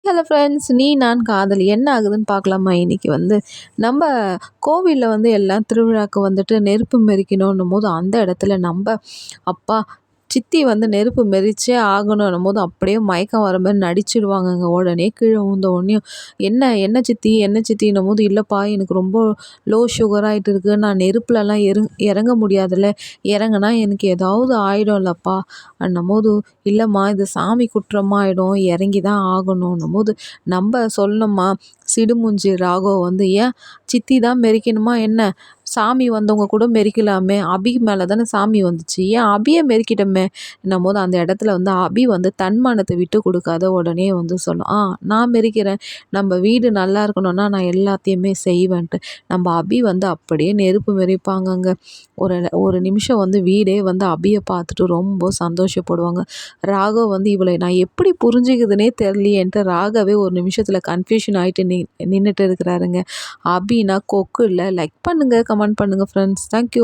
Hello friends, நீ நான் காதல் என்ன ஆகுதுன்னு பார்க்கலாமா? இன்னைக்கு நம்ம கோவிலில் எல்லாம் திருவிழாக்கு நெருப்பு மெரிக்கணுன்னும் போது அந்த இடத்துல நம்ம அப்பா சித்தி நெருப்பு மெரிச்சே ஆகணுன்னும் போது அப்படியே மயக்கம் வர மாதிரி நடிச்சிடுவாங்கங்க. உடனே கீழே விழுந்த உடனே என்ன என்ன சித்தி என்ன சித்தின்னும் போது, இல்லைப்பா எனக்கு ரொம்ப லோ சுகர் ஆகிட்டு இருக்கு, நான் நெருப்புலலாம் இறங்க முடியாதுல்ல, இறங்குனா எனக்கு ஏதாவது ஆகிடும்லப்பா அன்னும் போது, இல்லைம்மா இது சாமி குற்றமாக ஆகிடும், இறங்கி தான் ஆகணுன்னும் போது நம்ம சொல்லணுமா? சிடுமூஞ்சி ராகவ் ஏன் சித்தி தான் மெரிக்கணுமா என்ன? சாமி வந்தவங்க கூட மெரிக்கலாமே, அபி மேலே தானே சாமி வந்துச்சு, ஏன் அபியை மெரிக்கிட்டோமே என்னும் போது அந்த இடத்துல அபி தன்மானத்தை விட்டு கொடுக்காத உடனே சொல்லும், நான் மெரிக்கிறேன், நம்ம வீடு நல்லா இருக்கணும்னா நான் எல்லாத்தையுமே செய்வேன்ட்டு நம்ம அபி அப்படியே நெருப்பு மெரிப்பாங்கங்க. ஒரு ஒரு நிமிஷம் வீடே அபியை பார்த்துட்டு ரொம்ப சந்தோஷப்படுவாங்க. ராகவ் இவளை நான் எப்படி புரிஞ்சுக்குதுன்னே தெரியலையேன்ட்டு ராகவே ஒரு நிமிஷத்தில் கன்ஃபியூஷன் ஆகிட்டு நின்றுட்டு இருக்கிறாருங்க. அபினா கொக்கு இல்லை. லைக் பண்ணுங்கள், கமெண்ட் பண்ணுங்கள் ஃப்ரெண்ட்ஸ். தேங்க்யூ.